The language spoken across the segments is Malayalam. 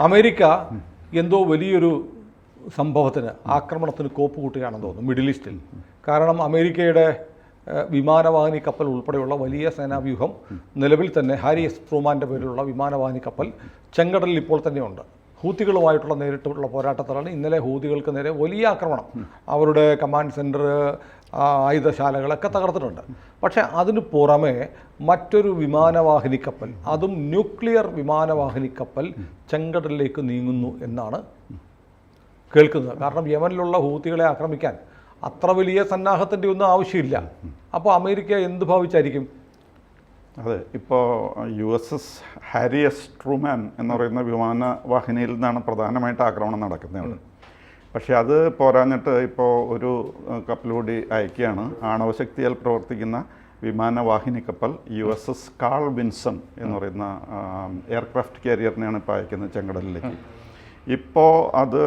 അമേരിക്ക എന്തോ വലിയൊരു സംഭവത്തിന് ആക്രമണത്തിന് കോപ്പ് കൂട്ടുകയാണെന്ന് തോന്നുന്നു മിഡിൽ ഈസ്റ്റിൽ. കാരണം അമേരിക്കയുടെ വിമാനവാഹിനി കപ്പൽ ഉൾപ്പെടെയുള്ള വലിയ സേനാവ്യൂഹം നിലവിൽ തന്നെ ഹാരി എസ് ട്രൂമാൻ്റെ പേരിലുള്ള വിമാനവാഹിനി കപ്പൽ ചെങ്കടലിൽ ഇപ്പോൾ തന്നെയുണ്ട്. ഹൂത്തികളുമായിട്ടുള്ള നേരിട്ടുള്ള പോരാട്ടത്തിലാണ് ഇന്നലെ ഹൂതികൾക്ക് നേരെ വലിയ ആക്രമണം. അവരുടെ കമാൻഡ് സെൻറ്റർ, ആയുധശാലകളൊക്കെ തകർത്തിട്ടുണ്ട്. പക്ഷേ അതിന് പുറമെ മറ്റൊരു വിമാനവാഹിനി കപ്പൽ, അതും ന്യൂക്ലിയർ വിമാനവാഹിനി കപ്പൽ ചെങ്കടലിലേക്ക് നീങ്ങുന്നു എന്നാണ് കേൾക്കുന്നത്. കാരണം യമനിലുള്ള ഹൂത്തികളെ ആക്രമിക്കാൻ അത്ര വലിയ സന്നാഹത്തിൻ്റെ ഒന്നും ആവശ്യമില്ല. അപ്പോൾ അമേരിക്ക എന്ത് ഭാവിച്ചായിരിക്കും? അതെ, ഇപ്പോൾ USS ഹാരി എസ് ട്രൂമാൻ എന്ന് പറയുന്ന വിമാനവാഹിനിയിൽ നിന്നാണ് പ്രധാനമായിട്ട് ആക്രമണം നടക്കുന്നത്. പക്ഷേ അത് പോരാഞ്ഞിട്ട് ഇപ്പോൾ ഒരു കപ്പൽ കൂടി അയക്കുകയാണ്. ആണവശക്തിയാൽ പ്രവർത്തിക്കുന്ന വിമാനവാഹിനി കപ്പൽ USS കാൾ വിൻസൺ എന്ന് പറയുന്ന എയർക്രാഫ്റ്റ് കാരിയറിനെയാണ് ഇപ്പോൾ അയക്കുന്നത് ചെങ്കടലിലേക്ക്. ഇപ്പോൾ അത്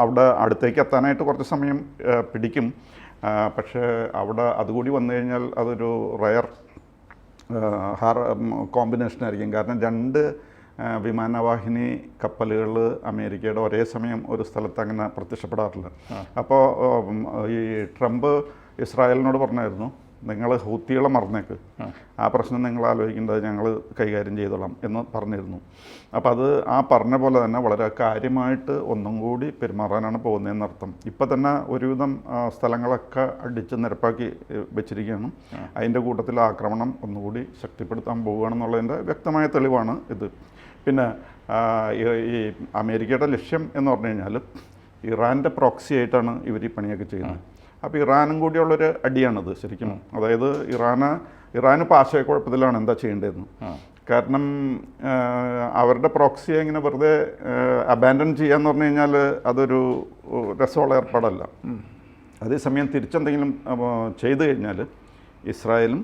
അവിടെ അടുത്തേക്ക് എത്താനായിട്ട് കുറച്ച് സമയം പിടിക്കും. പക്ഷേ അവിടെ അതുകൂടി വന്നു കഴിഞ്ഞാൽ അതൊരു റയർ കോമ്പിനേഷനായിരിക്കും. കാരണം രണ്ട് വിമാനവാഹിനി കപ്പലുകൾ അമേരിക്കയുടെ ഒരേ സമയം ഒരു സ്ഥലത്ത് അങ്ങനെ പ്രത്യക്ഷപ്പെടാറില്ല. അപ്പോൾ ഈ ട്രംപ് ഇസ്രായേലിനോട് പറഞ്ഞായിരുന്നു, നിങ്ങൾ ഹൂത്തികളെ മറന്നേക്ക്, ആ പ്രശ്നം നിങ്ങൾ ആലോചിക്കേണ്ടത് ഞങ്ങൾ കൈകാര്യം ചെയ്തോളാം എന്ന് പറഞ്ഞിരുന്നു. അപ്പോൾ അത് ആ പറഞ്ഞ പോലെ തന്നെ വളരെ കാര്യമായിട്ട് ഒന്നും കൂടി പെരുമാറാനാണ് പോകുന്നതെന്നർത്ഥം. ഇപ്പം തന്നെ ഒരുവിധം സ്ഥലങ്ങളൊക്കെ അടിച്ച് നിരപ്പാക്കി വെച്ചിരിക്കുകയാണ്. അതിൻ്റെ കൂട്ടത്തിൽ ആക്രമണം ഒന്നുകൂടി ശക്തിപ്പെടുത്താൻ പോവുകയാണെന്നുള്ളതിൻ്റെ വ്യക്തമായ തെളിവാണ് ഇത്. പിന്നെ ഈ അമേരിക്കയുടെ ലക്ഷ്യം എന്ന് പറഞ്ഞു കഴിഞ്ഞാൽ ഇറാൻ്റെ പ്രോക്സി ആയിട്ടാണ് ഇവർ ഈ പണിയൊക്കെ ചെയ്യുന്നത്. അപ്പോൾ ഇറാനും കൂടിയുള്ളൊരു അടിയാണിത് ശരിക്കും. അതായത് ഇറാന് ആശയക്കുഴപ്പത്തിലാണ് എന്താ ചെയ്യേണ്ടതെന്ന്. കാരണം അവരുടെ പ്രോക്സിയെ ഇങ്ങനെ വെറുതെ അബാൻഡൻ ചെയ്യാന്ന് പറഞ്ഞു കഴിഞ്ഞാൽ അതൊരു രസമുള്ള ഏർപ്പാടല്ല. അതേസമയം തിരിച്ചെന്തെങ്കിലും ചെയ്തു കഴിഞ്ഞാൽ ഇസ്രായേലും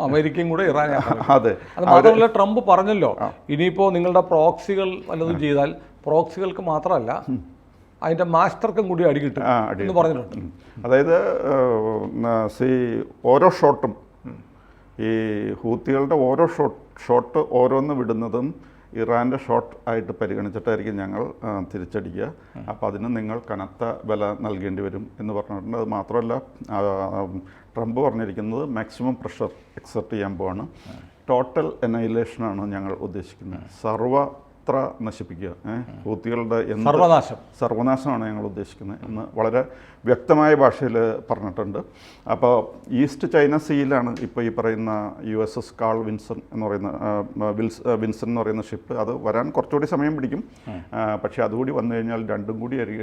അമേരിക്കയും കൂടെ ഇറാനെ. അതെ, അത് മാത്രമല്ല ട്രംപ് പറഞ്ഞല്ലോ, ഇനിയിപ്പോൾ നിങ്ങളുടെ പ്രോക്സികൾ വല്ലതും ചെയ്താൽ പ്രോക്സികൾക്ക് മാത്രമല്ല അതിൻ്റെ മാസ്റ്റർക്കും കൂടി അടി കിട്ടും എന്ന് പറഞ്ഞിട്ടുണ്ട്. അതായത് ഓരോ ഷോട്ടും ഈ ഹൂത്തികളുടെ ഓരോ ഷോട്ട് ഓരോന്ന് വിടുന്നതും ഇറാൻ്റെ ഷോട്ട് ആയിട്ട് പരിഗണിച്ചിട്ടായിരിക്കും ഞങ്ങൾ തിരിച്ചടിക്കുക. അപ്പോൾ അതിന് നിങ്ങൾ കനത്ത വില നൽകേണ്ടി വരും എന്ന് പറഞ്ഞിട്ടുണ്ട്. അത് മാത്രമല്ല ട്രംപ് പറഞ്ഞിരിക്കുന്നത് മാക്സിമം പ്രഷർ എക്സെർട്ട് ചെയ്യാൻ പോവാണ്. ടോട്ടൽ എനൈലേഷനാണ് ഞങ്ങൾ ഉദ്ദേശിക്കുന്നത്. സർവത്ര നശിപ്പിക്കുക, ഹൂത്തികളുടെ സർവനാശമാണ് ഞങ്ങൾ ഉദ്ദേശിക്കുന്നത് എന്ന് വളരെ വ്യക്തമായ ഭാഷയിൽ പറഞ്ഞിട്ടുണ്ട്. അപ്പോൾ ഈസ്റ്റ് ചൈന സീയിലാണ് ഇപ്പോൾ ഈ പറയുന്ന USS കാൾ വിൻസൺ എന്ന് പറയുന്ന വിൻസൺ എന്ന് പറയുന്ന ഷിപ്പ്. അത് വരാൻ കുറച്ചുകൂടി സമയം പിടിക്കും. പക്ഷേ അതുകൂടി വന്നു കഴിഞ്ഞാൽ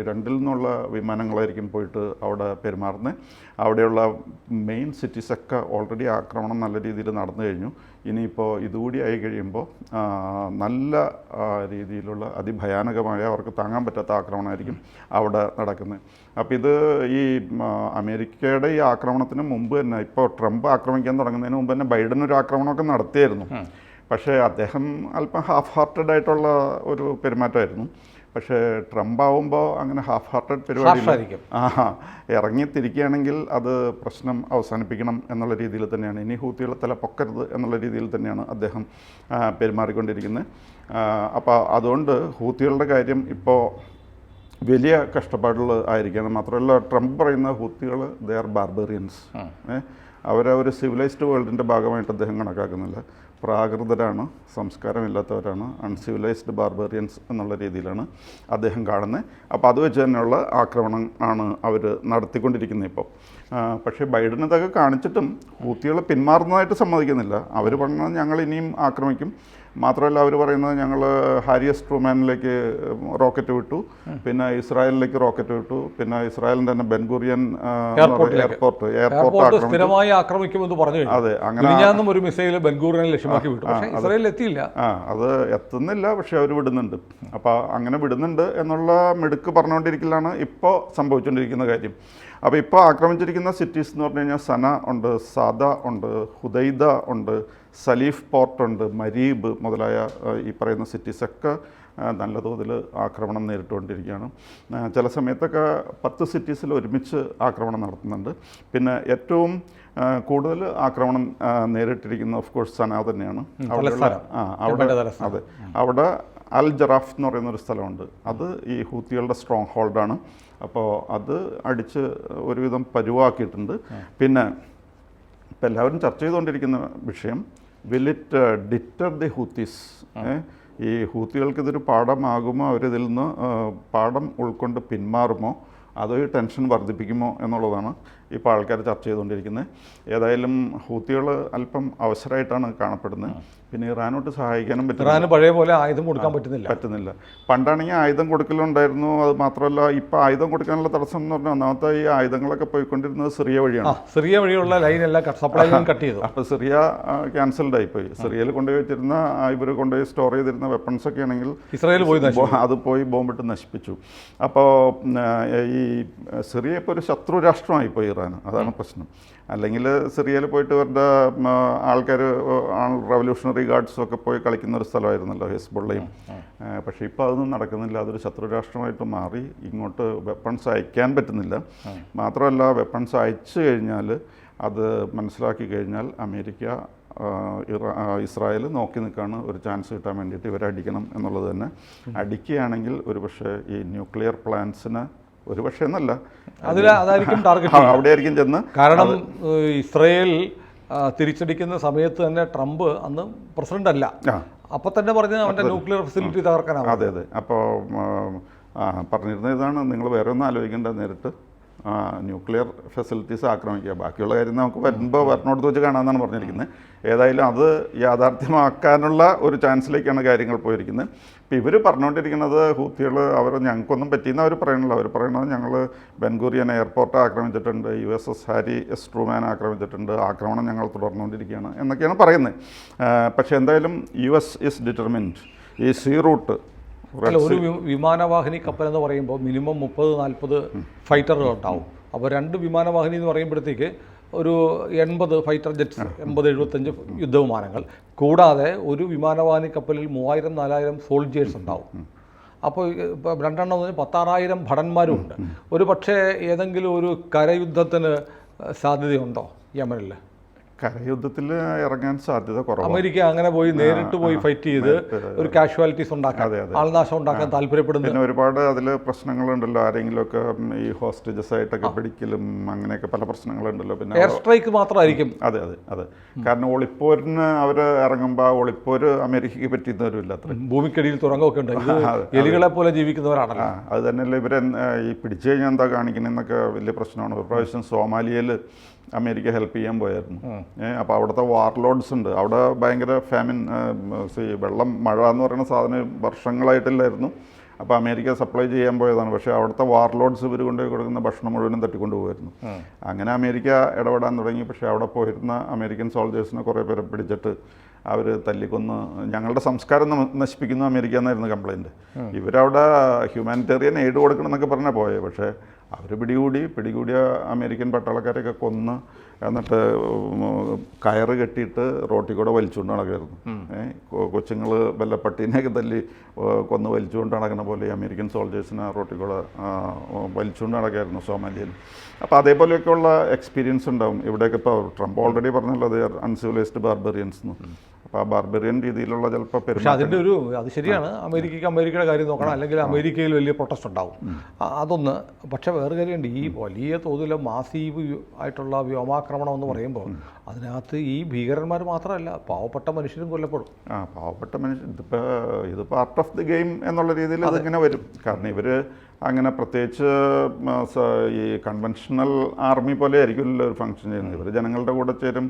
രണ്ടിൽ നിന്നുള്ള വിമാനങ്ങളായിരിക്കും പോയിട്ട് അവിടെ പെരുമാറുന്നത്. അവിടെയുള്ള മെയിൻ സിറ്റീസൊക്കെ ഓൾറെഡി ആക്രമണം നല്ല രീതിയിൽ നടന്നു കഴിഞ്ഞു. ഇനിയിപ്പോൾ ഇതുകൂടി ആയി കഴിയുമ്പോൾ നല്ല രീതിയിലുള്ള അതിഭയാനകമായ, അവർക്ക് താങ്ങാൻ പറ്റാത്ത ആക്രമണമായിരിക്കും അവിടെ നടക്കുന്നത്. അപ്പോൾ ഇത് ഈ അമേരിക്കയുടെ ഈ ആക്രമണത്തിന് മുമ്പ് തന്നെ, ഇപ്പോൾ ട്രംപ് ആക്രമിക്കാൻ തുടങ്ങുന്നതിന് മുമ്പ് തന്നെ ബൈഡൻ ഒരു ആക്രമണമൊക്കെ നടത്തിയായിരുന്നു. പക്ഷേ അദ്ദേഹം അല്പം ഹാഫ് ഹാർട്ടഡ് ആയിട്ടുള്ള ഒരു പെരുമാറ്റമായിരുന്നു. പക്ഷേ ട്രംപ് ആവുമ്പോൾ അങ്ങനെ ഹാഫ് ഹാർട്ടഡ് പരിപാടി ഇറങ്ങി തിരിക്കുകയാണെങ്കിൽ അത് പ്രശ്നം അവസാനിപ്പിക്കണം എന്നുള്ള രീതിയിൽ തന്നെയാണ്, ഇനി ഹൂത്തികളെ തല പൊക്കരുത് എന്നുള്ള രീതിയിൽ തന്നെയാണ് അദ്ദേഹം പെരുമാറിക്കൊണ്ടിരിക്കുന്നത്. അപ്പോൾ അതുകൊണ്ട് ഹൂത്തികളുടെ കാര്യം ഇപ്പോൾ വലിയ കഷ്ടപ്പാടുകൾ ആയിരിക്കണം. മാത്രമല്ല ട്രംപ് പറയുന്ന ഹൂത്തികൾ ദേ ആർ ബാർബേറിയൻസ്. അവരൊരു സിവിലൈസ്ഡ് വേൾഡിൻ്റെ ഭാഗമായിട്ട് അദ്ദേഹം കണക്കാക്കുന്നില്ല. പ്രാകൃതരാണ്, സംസ്കാരമില്ലാത്തവരാണ്, അൺസിവിലൈസ്ഡ് ബാർബേറിയൻസ് എന്നുള്ള രീതിയിലാണ് അദ്ദേഹം കാണുന്നത്. അപ്പോൾ അത് വെച്ച് തന്നെയുള്ള ആക്രമണം ആണ് അവർ നടത്തിക്കൊണ്ടിരിക്കുന്നത് ഇപ്പോൾ. പക്ഷേ ബൈഡൻ ഇതൊക്കെ കാണിച്ചിട്ടും ഹൂത്തികൾ പിന്മാറുന്നതായിട്ട് സമ്മതിക്കുന്നില്ല. അവർ പറഞ്ഞത് ഞങ്ങൾ ഇനിയും ആക്രമിക്കും. മാത്രമല്ല അവർ പറയുന്നത് ഞങ്ങൾ ഹാരി എസ് ട്രൂമാനിലേക്ക് റോക്കറ്റ് വിട്ടു, പിന്നെ ഇസ്രായേലിലേക്ക് റോക്കറ്റ് വിട്ടു, പിന്നെ ഇസ്രായേലിൻ്റെ തന്നെ ബെൻഗൂറിയൻ എയർപോർട്ട് സ്ഥിരമായി ആക്രമിക്കുമെന്ന് പറഞ്ഞു. അതെ, അങ്ങനെ ഒരു മിസൈൽ ബെൻഗൂറിയനെ ലക്ഷ്യമാക്കി വിട്ടു. ഇസ്രായേലിൽ എത്തിയില്ല. അത് എത്തുന്നില്ല, പക്ഷെ അവർ വിടുന്നുണ്ട്. അപ്പോൾ അങ്ങനെ വിടുന്നുണ്ട് എന്നുള്ള മിടുക്ക് പറഞ്ഞുകൊണ്ടിരിക്കലാണ് ഇപ്പോൾ സംഭവിച്ചുകൊണ്ടിരിക്കുന്ന കാര്യം. അപ്പോൾ ഇപ്പോൾ ആക്രമിച്ചിരിക്കുന്ന സിറ്റീസ് എന്ന് പറഞ്ഞു കഴിഞ്ഞാൽ സന ഉണ്ട്, സാദ ഉണ്ട്, ഹുദൈദ ഉണ്ട്, സലീഫ് പോർട്ടുണ്ട്, മരീബ് മുതലായ ഈ പറയുന്ന സിറ്റീസൊക്കെ നല്ല തോതിൽ ആക്രമണം നേരിട്ടുകൊണ്ടിരിക്കുകയാണ്. ചില സമയത്തൊക്കെ 10 സിറ്റീസിൽ ഒരുമിച്ച് ആക്രമണം നടത്തുന്നുണ്ട്. പിന്നെ ഏറ്റവും കൂടുതൽ ആക്രമണം നേരിട്ടിരിക്കുന്ന ഓഫ് കോഴ്സ് സന തന്നെയാണ്. അതെ, അവിടെ അൽ ജറാഫ് എന്ന് പറയുന്നൊരു സ്ഥലമുണ്ട്. അത് ഈ ഹൂത്തികളുടെ സ്ട്രോങ് ഹോൾഡാണ്. അപ്പോൾ അത് അടിച്ച് ഒരുവിധം പരുവാക്കിയിട്ടുണ്ട്. പിന്നെ ഇപ്പം എല്ലാവരും ചർച്ച ചെയ്തുകൊണ്ടിരിക്കുന്ന വിഷയം, വിൽ ഇറ്റ് ഡിറ്റർ ദി ഹൂത്തീസ്? ഈ ഹൂത്തികൾക്ക് ഇതൊരു പാഠമാകുമോ, അവരിതിൽ നിന്ന് പാഠം ഉൾക്കൊണ്ട് പിന്മാറുമോ, അതോ ഈ ടെൻഷൻ വർദ്ധിപ്പിക്കുമോ എന്നുള്ളതാണ് ഇപ്പോൾ ആൾക്കാർ ചർച്ച ചെയ്തുകൊണ്ടിരിക്കുന്നത്. ഏതായാലും ഹൂത്തികൾ അല്പം അവസരമായിട്ടാണ് കാണപ്പെടുന്നത്. പിന്നെ ഇറാനോട്ട് സഹായിക്കാനും ഇറാന് പഴയ പോലെ ആയുധം കൊടുക്കാൻ പറ്റുന്നില്ല. പണ്ടാണെങ്കിൽ ആയുധം കൊടുക്കലുണ്ടായിരുന്നു. അത് മാത്രമല്ല ഇപ്പോൾ ആയുധം കൊടുക്കാനുള്ള തടസ്സം എന്ന് പറഞ്ഞാൽ ഒന്നാമത്തെ ഈ ആയുധങ്ങളൊക്കെ പോയിക്കൊണ്ടിരുന്നത് സിറിയ വഴിയാണ്. സിറിയ വഴിയുള്ള ലൈൻ എല്ലാം സപ്ലൈ ലൈൻ കട്ട് ചെയ്തു. അപ്പോൾ സിറിയ ക്യാൻസൽഡ് ആയിപ്പോയി. സിറിയയിൽ കൊണ്ടുപോയി വെച്ചിരുന്ന ഇവർ കൊണ്ടുപോയി സ്റ്റോർ ചെയ്തിരുന്ന വെപ്പൺസ് ഒക്കെ ആണെങ്കിൽ ഇസ്രായേൽ അത് പോയി ബോംബിട്ട് നശിപ്പിച്ചു. അപ്പോൾ ഈ സിറിയ ഇപ്പോൾ ഒരു ശത്രു രാഷ്ട്രമായിപ്പോയി ഇറാൻ. അതാണ് പ്രശ്നം. അല്ലെങ്കിൽ സിറിയയിൽ പോയിട്ട് ഇവരുടെ ആൾക്കാർ റവല്യൂഷണറി ഗാർഡ്സും ഒക്കെ പോയി കളിക്കുന്ന ഒരു സ്ഥലമായിരുന്നല്ലോ ഹിസ്ബുള്ളയും. പക്ഷേ ഇപ്പോൾ അതൊന്നും നടക്കുന്നില്ല. അതൊരു ശത്രു രാഷ്ട്രമായിട്ട് മാറി. ഇങ്ങോട്ട് വെപ്പൺസ് അയക്കാൻ പറ്റുന്നില്ല. മാത്രമല്ല വെപ്പൺസ് അയച്ചു കഴിഞ്ഞാൽ അത് മനസ്സിലാക്കി കഴിഞ്ഞാൽ അമേരിക്ക ഇസ്രായേൽ നോക്കി നിൽക്കുകയാണ് ഒരു ചാൻസ് കിട്ടാൻ വേണ്ടിയിട്ട് ഇവരെ അടിക്കണം എന്നുള്ളത് തന്നെ. അടിക്കുകയാണെങ്കിൽ ഒരുപക്ഷെ ഈ ന്യൂക്ലിയർ പ്ലാന്റ്സിന് ഒരുപക്ഷെ എന്നല്ല അതായിരിക്കും ടാർഗറ്റ്, അവിടെയായിരിക്കും ചെന്ന്. കാരണം ഇസ്രായേൽ തിരിച്ചടിക്കുന്ന സമയത്ത് തന്നെ ട്രംപ് അന്ന് പ്രസിഡന്റ് അല്ല, അപ്പം തന്നെ പറഞ്ഞ് അവൻ്റെ ന്യൂക്ലിയർ ഫെസിലിറ്റി തകർക്കാനാണ്. അതെ. അപ്പോൾ പറഞ്ഞിരുന്ന ഇതാണ്, നിങ്ങൾ വേറെ ഒന്നും ആലോചിക്കേണ്ട, നേരിട്ട് ന്യൂക്ലിയർ ഫെസിലിറ്റീസ് ആക്രമിക്കുക, ബാക്കിയുള്ള കാര്യം നമുക്ക് വരണോടത്ത് വെച്ച് കാണാമെന്നാണ് പറഞ്ഞിരിക്കുന്നത്. ഏതായാലും അത് യാഥാർത്ഥ്യമാക്കാനുള്ള ഒരു ചാൻസിലേക്കാണ് കാര്യങ്ങൾ പോയിരിക്കുന്നത്. ഇപ്പോൾ ഇവർ പറഞ്ഞുകൊണ്ടിരിക്കുന്നത് ഹൂത്തികൾ ഞങ്ങൾക്കൊന്നും പറ്റിയെന്ന് അവർ പറയണില്ല. അവർ പറയുന്നത് ഞങ്ങൾ ബെൻഗൂറിയൻ എയർപോർട്ട് ആക്രമിച്ചിട്ടുണ്ട്, USS ഹാരി എസ് ട്രൂമാൻ ആക്രമിച്ചിട്ടുണ്ട്, ആക്രമണം ഞങ്ങൾ തുടർന്നുകൊണ്ടിരിക്കുകയാണ് എന്നൊക്കെയാണ് പറയുന്നത്. പക്ഷേ എന്തായാലും US ഈസ് ഡിറ്റർമിൻഡ്. ഈ സീ റൂട്ട് ഒരു വിമാനവാഹിനി കപ്പൽ എന്ന് പറയുമ്പോൾ മിനിമം 30-40 ഫൈറ്ററുകൾ ഉണ്ടാവും. അപ്പോൾ 2 വിമാനവാഹിനി എന്ന് പറയുമ്പോഴത്തേക്ക് ഒരു 80 ഫൈറ്റർ ജെറ്റ്സ്, 80-75 യുദ്ധവിമാനങ്ങൾ, കൂടാതെ ഒരു വിമാനവാഹിനി കപ്പലിൽ 3000-4000 സോൾജിയേഴ്സ് ഉണ്ടാവും. അപ്പോൾ 2 16,000 ഭടന്മാരും ഉണ്ട്. ഒരു പക്ഷേ ഏതെങ്കിലും ഒരു കരയുദ്ധത്തിന് സാധ്യതയുണ്ടോ യമനിൽ? കരയുദ്ധത്തിൽ ഇറങ്ങാൻ സാധ്യത കുറവാണ്. അമേരിക്ക അങ്ങനെ പോയി നേരിട്ട് പോയി ഫൈറ്റ് ചെയ്ത് ഒരു കാഷ്വാലിറ്റീസ് ഉണ്ടാക്കാൻ, ആൾനാശം ഉണ്ടാക്കാൻ താല്പര്യപ്പെടുന്നു. പിന്നെ ഒരുപാട് അതിൽ പ്രശ്നങ്ങളുണ്ടല്ലോ. ആരെങ്കിലുമൊക്കെ ഈ ഹോസ്റ്റേജസ് ആയിട്ടൊക്കെ പിടിക്കലും അങ്ങനെയൊക്കെ പല പ്രശ്നങ്ങളുണ്ടല്ലോ. പിന്നെ എയർ സ്ട്രൈക്ക് മാത്രമായിരിക്കും. അതെ. കാരണം ഒളിപ്പോരിന് അവർ ഇറങ്ങുമ്പോൾ ഒളിപ്പോര് അമേരിക്കയ്ക്ക് പറ്റുന്നവരുമില്ല. അത്ര ഭൂമിക്കടിയിൽ തുറങ്കമൊക്കെ ഉണ്ട്. എലികളെ പോലെ ജീവിക്കുന്നവരാണല്ലോ. അത് തന്നെയല്ലേ ഇവരെ ഈ പിടിച്ചു കഴിഞ്ഞാൽ എന്താ കാണിക്കണമെന്നൊക്കെ വലിയ പ്രശ്നമാണ്. ഒരു പ്രാവശ്യം സോമാലിയയിൽ അമേരിക്ക ഹെൽപ്പ് ചെയ്യാൻ പോയായിരുന്നു. അപ്പോൾ അവിടുത്തെ വാർലോഡ്സ് ഉണ്ട്. അവിടെ ഭയങ്കര ഫാമിൻ, വെള്ളം, മഴ എന്ന് പറയുന്ന സാധനം വർഷങ്ങളായിട്ടില്ലായിരുന്നു. അപ്പോൾ അമേരിക്ക സപ്ലൈ ചെയ്യാൻ പോയതാണ്. പക്ഷേ അവിടുത്തെ വാർലോഡ്സ് ഇവർ കൊണ്ടുപോയി കൊടുക്കുന്ന ഭക്ഷണം മുഴുവനും തട്ടിക്കൊണ്ടു പോകുമായിരുന്നു. അങ്ങനെ അമേരിക്ക ഇടപെടാൻ തുടങ്ങി. പക്ഷേ അവിടെ പോയിരുന്ന അമേരിക്കൻ സോൾജേഴ്സിനെ കുറേ പേരെ പിടിച്ചിട്ട് അവർ തല്ലിക്കൊന്ന് ഞങ്ങളുടെ സംസ്കാരം നശിപ്പിക്കുന്നു അമേരിക്ക എന്നായിരുന്നു കംപ്ലയിൻറ്റ്. ഇവരവിടെ ഹ്യൂമാനിറ്റേറിയൻ എയ്ഡ് കൊടുക്കണം എന്നൊക്കെ പറഞ്ഞാൽ പോയത്. പക്ഷേ അവർ പിടികൂടിയ അമേരിക്കൻ പട്ടാളക്കാരെയൊക്കെ കൊന്ന് എന്നിട്ട് കയറ് കെട്ടിയിട്ട് റോട്ടിൽ കൂടെ വലിച്ചുകൊണ്ട് നടക്കായിരുന്നു. കൊച്ചുങ്ങൾ വല്ല പട്ടീനെയൊക്കെ തല്ലി കൊന്ന് വലിച്ചുകൊണ്ട് നടക്കുന്ന പോലെ അമേരിക്കൻ സോൾജേഴ്സിനെ റോട്ടിൽ കൂടെ വലിച്ചുകൊണ്ട് നടക്കായിരുന്നു സോമാലിയയിൽ. അപ്പോൾ അതേപോലെയൊക്കെയുള്ള എക്സ്പീരിയൻസ് ഉണ്ടാവും ഇവിടെയൊക്കെ. ഇപ്പോൾ ട്രംപ് ഓൾറെഡി പറഞ്ഞല്ലോ, അത് അൺസിവിലൈസ്ഡ് ബാർബറിയൻസ് എന്ന്. അപ്പോൾ ആ ബാർബറിയൻ രീതിയിലുള്ള ചിലപ്പോൾ അത് ശരിയാണ്. അമേരിക്കയുടെ കാര്യം നോക്കണം, അല്ലെങ്കിൽ അമേരിക്കയിൽ വലിയ പ്രൊട്ടസ്റ്റ് ഉണ്ടാവും. അതൊന്ന്. പക്ഷേ വേറെ കാര്യമുണ്ട്, ഈ വലിയ തോതിൽ മാസീവ് ആയിട്ടുള്ള വ്യോമാക്രമണം എന്ന് പറയുമ്പോൾ അതിനകത്ത് ഈ ഭീകരന്മാർ മാത്രമല്ല, പാവപ്പെട്ട മനുഷ്യരും കൊല്ലപ്പെടും. പാവപ്പെട്ട മനുഷ്യർ ഇത് പാർട്ട് ഓഫ് ദി ഗെയിം എന്നുള്ള രീതിയിൽ അതിങ്ങനെ വരും. കാരണം ഇവർ അങ്ങനെ പ്രത്യേകിച്ച് ഈ കൺവെൻഷണൽ ആർമി പോലെ ആയിരിക്കുമല്ലോ ഒരു ഫംഗ്ഷൻ ചെയ്യുന്നത്. ഇവർ ജനങ്ങളുടെ കൂടെ ചേരും,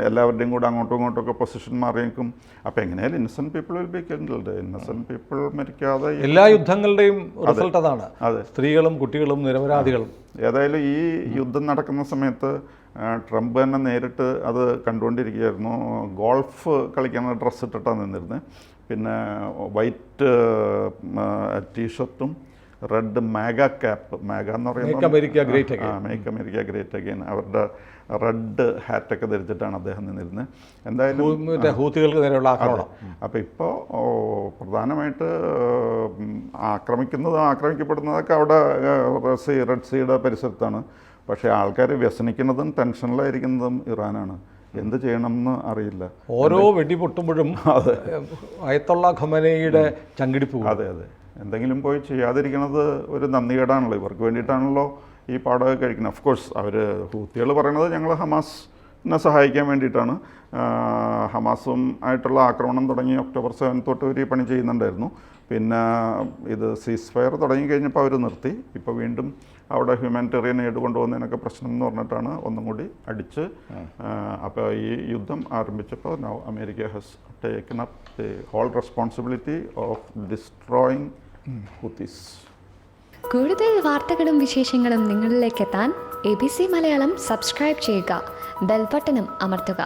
എല്ലാവരുടെയും കൂടെ അങ്ങോട്ടും ഇങ്ങോട്ടും ഒക്കെ പൊസിഷൻ മാറിയേക്കും. അപ്പോൾ എങ്ങനെയാലും innocent people will be killed. Innocent people മരിക്കാതെ എല്ലാ യുദ്ധങ്ങളുടെയും റിസൾട്ട് അതാണ്. സ്ത്രീകളും കുട്ടികളും നിരപരാധികളും. ഏതായാലും ഈ യുദ്ധം നടക്കുന്ന സമയത്ത് ട്രംപ് തന്നെ നേരിട്ട് അത് കണ്ടുകൊണ്ടിരിക്കുകയായിരുന്നു. ഗോൾഫ് കളിക്കുന്ന ഡ്രസ്സ് ഇട്ടിട്ടാണ് നിന്നിരുന്നത്. പിന്നെ വൈറ്റ് ടീഷർട്ടും റെഡ് മാഗ ക്യാപ്പ്. മാഗ എന്ന് പറയുന്നത് മേക്ക് അമേരിക്ക ഗ്രേറ്റ് അഗെയിൻ. അവരുടെ റെഡ് ഹാറ്റൊക്കെ ധരിച്ചിട്ടാണ് അദ്ദേഹം നിന്നിരുന്നത്. എന്തായാലും ഹൂത്തികൾക്ക് നേരെയുള്ള ആക്രമണം. അപ്പോൾ ഇപ്പോൾ പ്രധാനമായിട്ട് ആക്രമിക്കപ്പെടുന്നതൊക്കെ അവിടെ റെഡ് സീയുടെ പരിസരത്താണ്. പക്ഷേ ആൾക്കാർ വ്യസനിക്കുന്നതും ടെൻഷനിലായിരിക്കുന്നതും ഇറാനാണ്. എന്ത് ചെയ്യണമെന്ന് അറിയില്ല. ഓരോ വെടിപൊട്ടുമ്പോഴും അയത്തുള്ള ഖമനയുടെ ചങ്കിടിപ്പ്. അതെ, എന്തെങ്കിലും പോയി ചെയ്യാതിരിക്കുന്നത് ഒരു നന്ദികേടാണല്ലോ. ഇവർക്ക് വേണ്ടിയിട്ടാണല്ലോ ഈ പാടൊക്കെ കഴിക്കുന്നത്. ഓഫ് കോഴ്സ് അവർ ഹൂത്തികൾ പറയുന്നത് ഞങ്ങൾ ഹമാസിനെ സഹായിക്കാൻ വേണ്ടിയിട്ടാണ്. ഹമാസും ആയിട്ടുള്ള ആക്രമണം തുടങ്ങി ഒക്ടോബർ 7 തൊട്ട് ഒരു പണി ചെയ്യുന്നുണ്ടായിരുന്നു. പിന്നെ ഇത് സീസ് ഫയർ തുടങ്ങി കഴിഞ്ഞപ്പോൾ അവർ നിർത്തി. ഇപ്പോൾ വീണ്ടും അവിടെ ഹ്യൂമാനിറ്റേറിയൻ എയ്ഡ് കൊണ്ടുപോകുന്നതിനൊക്കെ പ്രശ്നം എന്ന് പറഞ്ഞിട്ടാണ് ഒന്നും കൂടി അടിച്ച്. അപ്പോൾ ഈ യുദ്ധം ആരംഭിച്ചപ്പോൾ now America has taken up the whole responsibility of destroying Houthis. കൂടുതൽ വാർത്തകളും വിശേഷങ്ങളും നിങ്ങളിലേക്ക് എത്താൻ ABC മലയാളം സബ്സ്ക്രൈബ് ചെയ്യുക, ബെൽ ബട്ടണും അമർത്തുക.